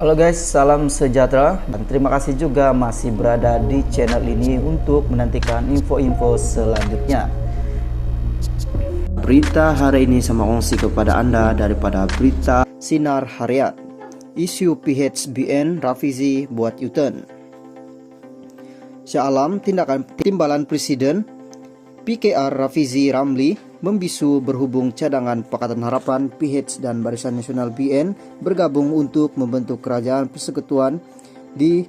Halo guys, salam sejahtera dan terima kasih juga masih berada di channel ini untuk menantikan info-info selanjutnya. Berita hari ini sama kongsi kepada Anda daripada berita Sinar Harian. Isu PHBN Rafizi buat U-turn. Syalam tindakan timbalan Presiden PKR Rafizi Ramli membisu berhubung cadangan Pakatan Harapan PH dan Barisan Nasional BN bergabung untuk membentuk kerajaan persekutuan di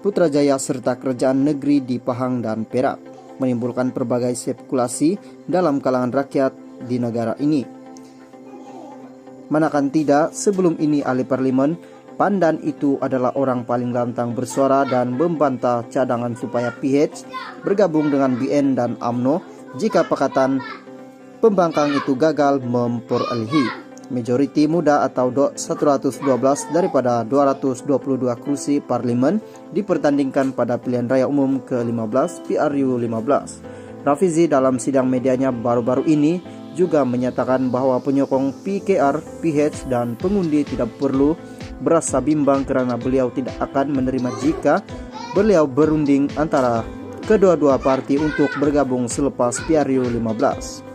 Putrajaya serta kerajaan negeri di Pahang dan Perak, menimbulkan berbagai spekulasi dalam kalangan rakyat di negara ini. Manakan tidak, sebelum ini ahli parlemen Pandan itu adalah orang paling lantang bersuara dan membantah cadangan supaya PH bergabung dengan BN dan UMNO jika Pakatan Pembangkang itu gagal memperolehi majoriti muda atau 112 daripada 222 kursi parlemen dipertandingkan pada pilihan raya umum ke-15 PRU 15. Rafizi dalam sidang medianya baru-baru ini juga menyatakan bahwa penyokong PKR, PH dan pengundi tidak perlu berasa bimbang karena beliau tidak akan menerima jika beliau berunding antara kedua-dua parti untuk bergabung selepas PRU 15.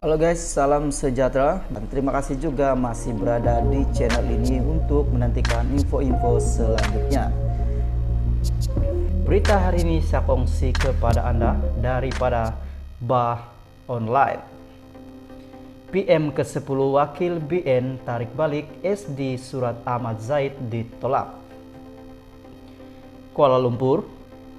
Halo guys, salam sejahtera dan terima kasih juga masih berada di channel ini untuk menantikan info-info selanjutnya. Berita hari ini saya kongsi kepada Anda daripada Bah Online. PM ke-10 Wakil BN tarik balik SD Surat Ahmad Zaid ditolak. Kuala Lumpur,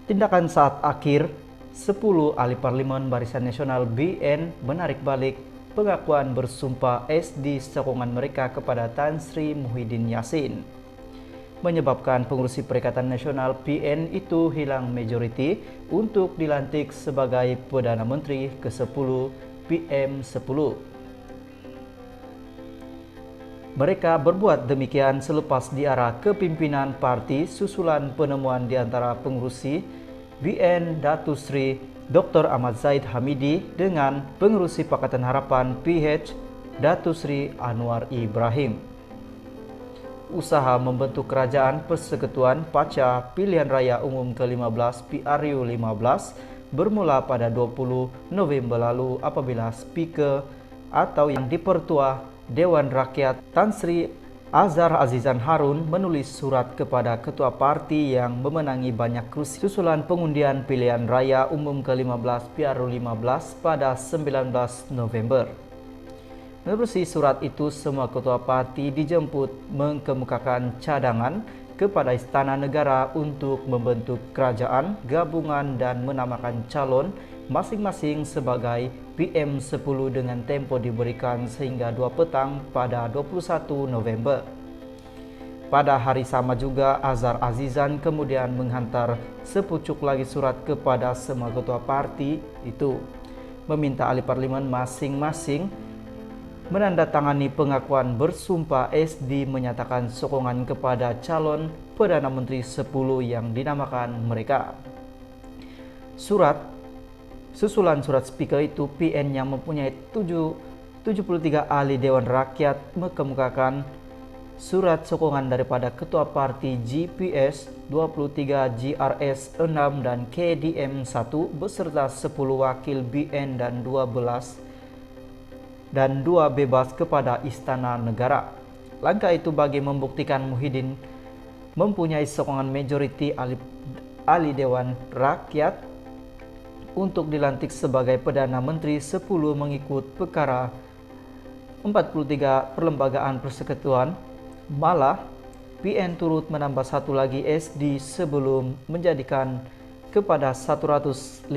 tindakan saat akhir 10 ahli parlemen Barisan Nasional BN menarik balik pengakuan bersumpah SD sokongan mereka kepada Tan Sri Muhyiddin Yassin, menyebabkan pengurusi Perikatan Nasional BN itu hilang majoriti untuk dilantik sebagai Perdana Menteri ke-10 PM10. Mereka berbuat demikian selepas diarah kepimpinan parti susulan penemuan di antara pengurusi BN Datuk Sri Dr. Ahmad Zaid Hamidi dengan pengurusi Pakatan Harapan PH Datuk Sri Anwar Ibrahim. Usaha membentuk kerajaan persekutuan pasca pilihan raya umum ke-15 PRU 15 bermula pada 20 November lalu apabila Speaker atau yang dipertua Dewan Rakyat Tan Sri Azhar Azizan Harun menulis surat kepada ketua parti yang memenangi banyak kursi susulan pengundian pilihan raya umum ke-15 PRU 15 pada 19 November. Menerusi surat itu, semua ketua parti dijemput mengemukakan cadangan kepada Istana Negara untuk membentuk kerajaan gabungan dan menamakan calon masing-masing sebagai PM10 dengan tempo diberikan sehingga 2 petang pada 21 November. Pada hari sama juga, Azhar Azizan kemudian menghantar sepucuk lagi surat kepada semua ketua parti itu, meminta ahli parlemen masing-masing menandatangani pengakuan bersumpah. SD menyatakan sokongan kepada calon Perdana Menteri 10 yang dinamakan mereka. Susulan surat speaker itu, PN yang mempunyai 73 ahli Dewan Rakyat mengemukakan surat sokongan daripada Ketua Parti GPS 23, GRS 6 dan KDM 1 beserta 10 wakil BN dan 2 bebas kepada Istana Negara. Langkah itu bagi membuktikan Muhyiddin mempunyai sokongan majoriti ahli Dewan Rakyat untuk dilantik sebagai Perdana Menteri 10 mengikut perkara 43 Perlembagaan Persekutuan. Malah, PN turut menambah satu lagi SD sebelum menjadikan kepada 115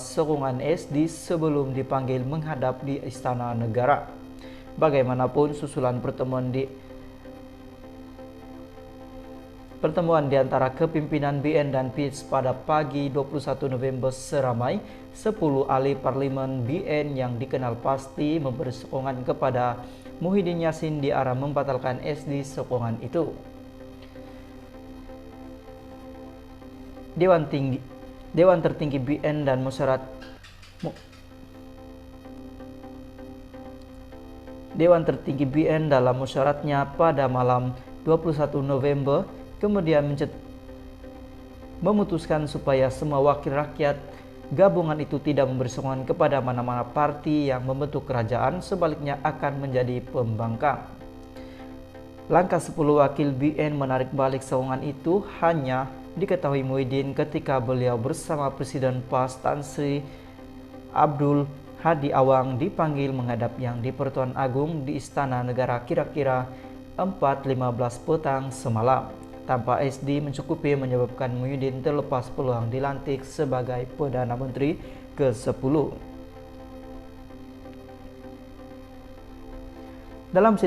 sokongan SD sebelum dipanggil menghadap di Istana Negara. Bagaimanapun, susulan pertemuan di antara kepimpinan BN dan PIS pada pagi 21 November seramai 10 ahli parlimen BN yang dikenal pasti memberi sokongan kepada Muhyiddin Yassin di arah membatalkan SD sokongan itu. Dewan Tertinggi BN dan Dewan Tertinggi BN dalam musyaratnya pada malam 21 November kemudian memutuskan supaya semua wakil rakyat gabungan itu tidak memberi sokongan kepada mana-mana parti yang membentuk kerajaan, sebaliknya akan menjadi pembangkang. Langkah 10 wakil BN menarik balik sokongan itu hanya diketahui Muhyiddin ketika beliau bersama Presiden PAS Tan Sri Abdul Hadi Awang dipanggil menghadap Yang di-Pertuan Agung di Istana Negara kira-kira 4.15 petang semalam. Tanpa SD mencukupi menyebabkan Muhyiddin terlepas peluang dilantik sebagai Perdana Menteri ke-10. Dalam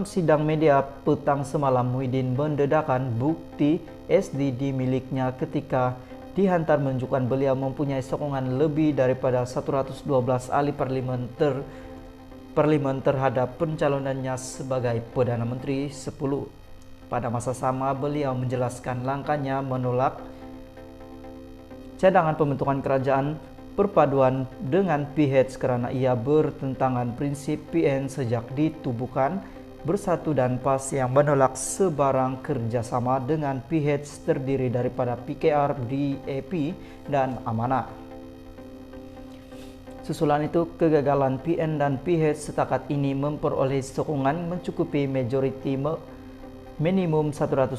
sidang media petang semalam, Muhyiddin mendedahkan bukti SD di miliknya ketika dihantar menunjukkan beliau mempunyai sokongan lebih daripada 112 ahli parlimen terhadap pencalonannya sebagai Perdana Menteri 10. Pada masa sama, beliau menjelaskan langkahnya menolak cadangan pembentukan kerajaan perpaduan dengan PH karena ia bertentangan prinsip PN sejak ditubuhkan Bersatu dan PAS yang menolak sebarang kerjasama dengan PH terdiri daripada PKR, DAP, dan Amanah. Susulan itu, kegagalan PN dan PH setakat ini memperoleh sokongan mencukupi majoriti minimum 120